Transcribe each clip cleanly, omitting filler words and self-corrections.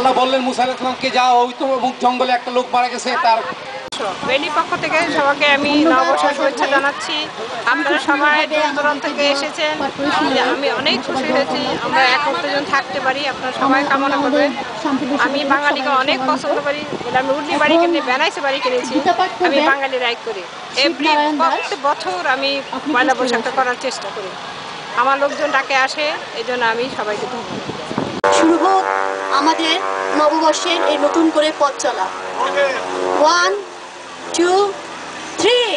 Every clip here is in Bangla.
আল্লাহ বললেন মুসা আলাইহিস সালামকে যাও, ওই তো মুখ জঙ্গলে একটা লোক মারা গেছে। তার বেনি পক্ষ থেকে সবাইকে আমি নববর্ষের শুভেচ্ছা জানাচ্ছি। আপনারা সবাই দূর দূরান্ত থেকে এসেছেন, আমি অনেক খুশি হয়েছি আমরা একত্রজন থাকতে পারি। আপনারা সবাই কামনা করবেন। আমি বাঙালিকে অনেক পছন্দ করি, আমি উর্নি বাড়ি কিনে বেনাইছে বাড়ি কিনেছি। আমি বাঙালি রাইড করি, প্রত্যেক বছর আমি পয়লা বৈশাখটা করার চেষ্টা করি। আমার লোকজন ডাকে আসে, এই জন্য আমি সবাইকে ধন্যবাদ। শুরু হোক আমাদের নববর্ষের এই নতুন করে পথ চলা। 1 2 3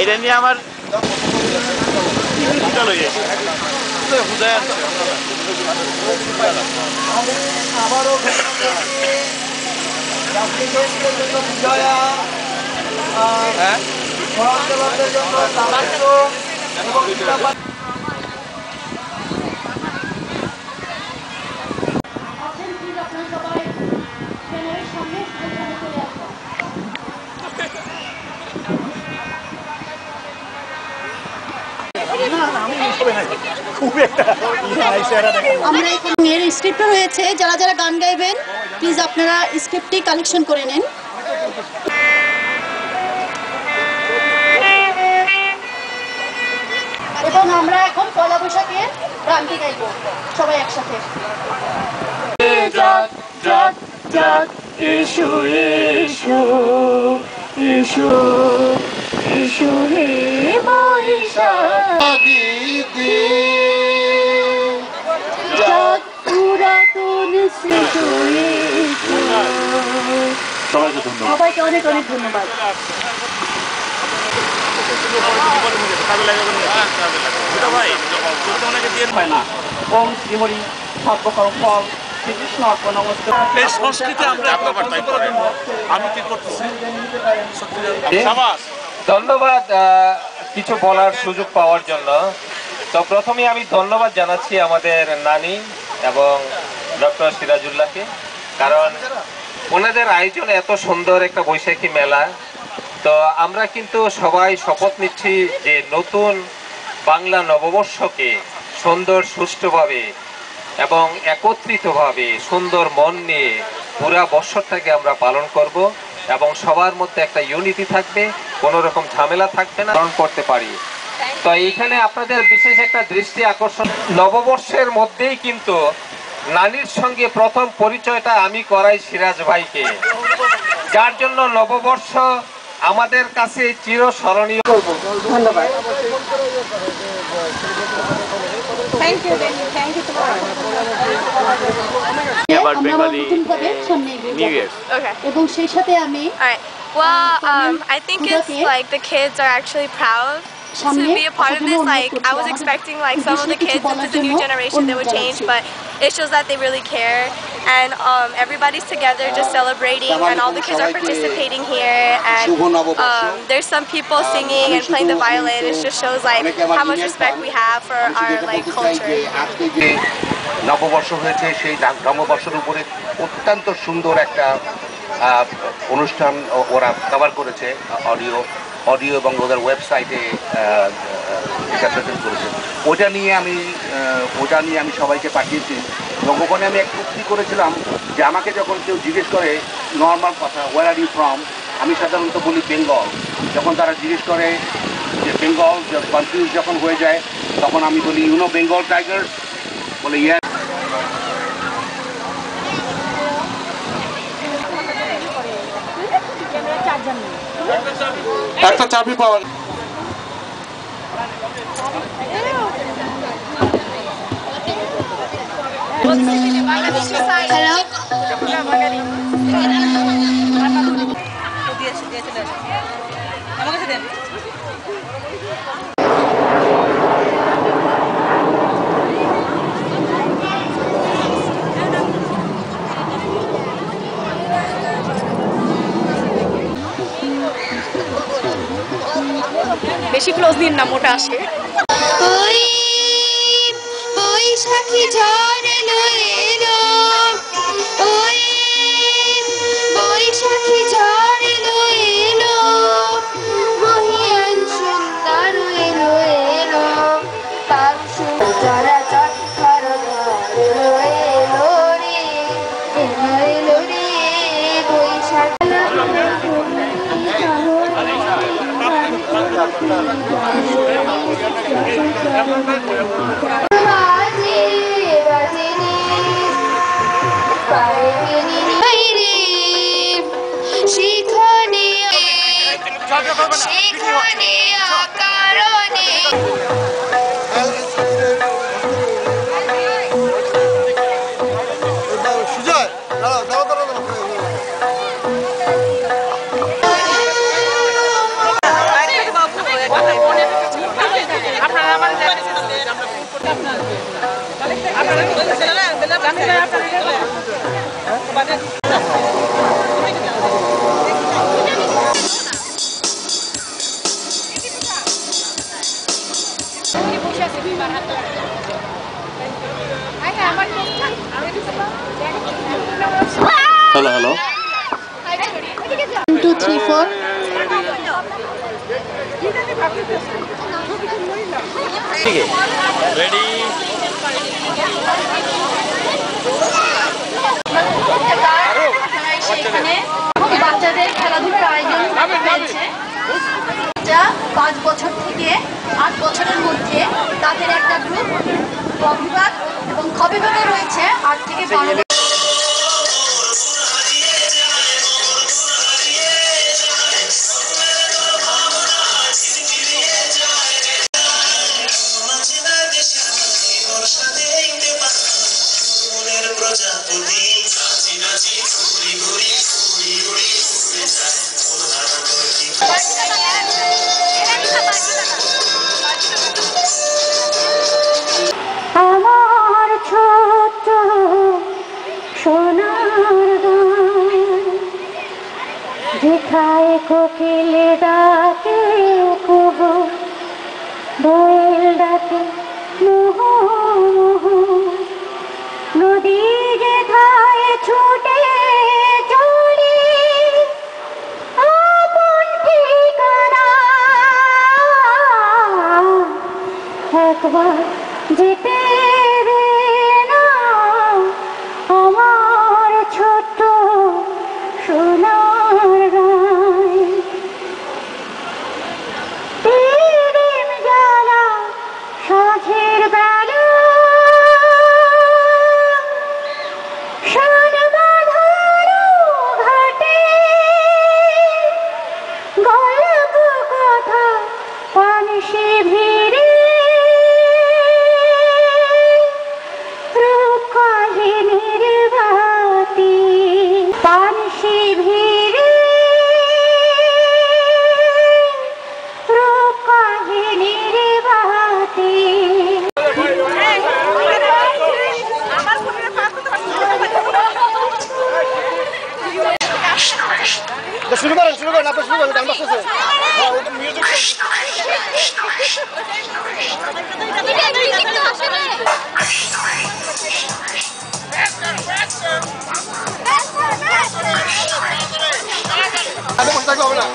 এইটা নিয়ে আমার আমরা এখানে স্ক্রিপ্ট রয়েছে, যারা যারা গান গাইবেন প্লিজ আপনারা স্ক্রিপ্টটি কালেকশন করে নেন। এবং আমরা এখন পয়লা বৈশাখের গানটি গাইব সবাই একসাথে। এসো এসো এসো এসো হে বৈশাখ সবাইকে অনেক অনেক ধন্যবাদ। ধন্যবাদ কিছু বলার সুযোগ পাওয়ার জন্য। তো প্রথমে আমি ধন্যবাদ জানাচ্ছি আমাদের নানি এবং ডক্টর সিরাজুল্লাহকে, কারণ ওনাদের আয়োজনে এত সুন্দর একটা বৈশাখী মেলা। তো আমরা কিন্তু সবাই শপথ নিচ্ছি যে নতুন বাংলা নববর্ষকে সুন্দর সুষ্ঠুভাবে এবং একত্রিতভাবে সুন্দর মন নিয়ে পুরা বৎসরটাকে আমরা পালন করব এবং সবার মধ্যে একটা ইউনিটি থাকবে, কোনো রকম ঝামেলা থাকবে না, পালন করতে পারি। তো এইখানে আপনাদের বিশেষ একটা দৃষ্টি আকর্ষণ, নববর্ষের মধ্যেই কিন্তু নানির সঙ্গে প্রথম পরিচয়টা আমি করাই সিরাজ ভাইকে, যার জন্য নববর্ষ আমাদের কাছে চিরস্মরণীয়। ধন্যবাদ। এবং সেই সাথে আমি I think it's like the kids are actually proud to be a part of this. Like I was expecting like some of the kids into the new generation they would change, but it shows that they really care, and everybody's together just celebrating, and all the kids are participating here, and there's some people singing and playing the violin. It just shows like how much respect we have for our like culture. নববর্ষ হয়েছে, সেই নববর্ষের উপরে অত্যন্ত সুন্দর একটা অনুষ্ঠান ওরা কভার করেছে, অডিও এবং ওদের ওয়েবসাইটে এটা প্রেজেন্ট করেছে। ওটা নিয়ে আমি সবাইকে পাঠিয়েছি। এবং ওখানে আমি এক চুক্তি করেছিলাম যে আমাকে যখন কেউ জিজ্ঞেস করে নর্মাল কথা, ওয়ার আর ইউ ফ্রম, আমি সাধারণত বলি বেঙ্গল। যখন তারা জিজ্ঞেস করে যে বেঙ্গল, কনফিউজ যখন হয়ে যায়, তখন আমি বলি ইউনো বেঙ্গল টাইগার্স, বলে ইয়া। একটা চাবি পাওয়া ক্লোজ দিন না মোটা আসে। ওই বৈশাখী ঝড় এলো এলো, ওই বৈশাখী ঝড় এলো এলো, মহিয়ান সুন্দর এলো এলো, তার সুন্দরা চট্টর এলো এলো রে, এলো এলো রে বৈশাখী। সেখানে অকারণে সুজয় হ্যালো হ্যালো 1 2 3 4 ঠিক আছে রেডি বাচ্চাদের খেলাধুলার আয়োজন হয়েছে, যা 5 বছর থেকে 8 বছরের মধ্যে তাদের একটা গ্রুপ বিভাগ এবং খ বিভাগে রয়েছে 8 থেকে 12 বছর। আমার ছোট্ট সোনার গান যেখায় কোকিল ডাকে কুহু, দোয়েল ডাকে মুহু মুহু, নদী যেখায় ছুটে চলে আপন ঠিকানা, একবার যেতে রে না আমার ছোট্ট সোনার গান। প্রেম জ্বালা সাঁঝের বেলা, শান বাঁধানো ঘাটে গল্প কথা পানসি ভিড়ে, রূপকাহিনীর বাতি পানসি ভিড়ে, রূপকাহিনীর বাতি। শুরু করেন আপনি শুরু করেন, গান বাজতেছে। মিউজিক বসে থাকলে হবে না,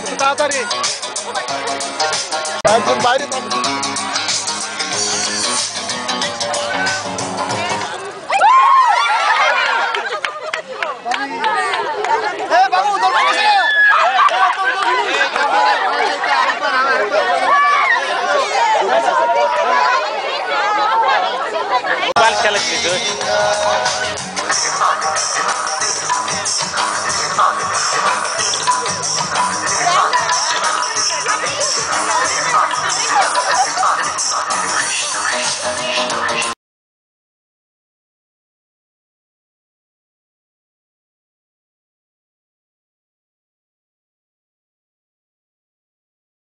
একটু তাড়াতাড়ি একজন বাইরে খেলা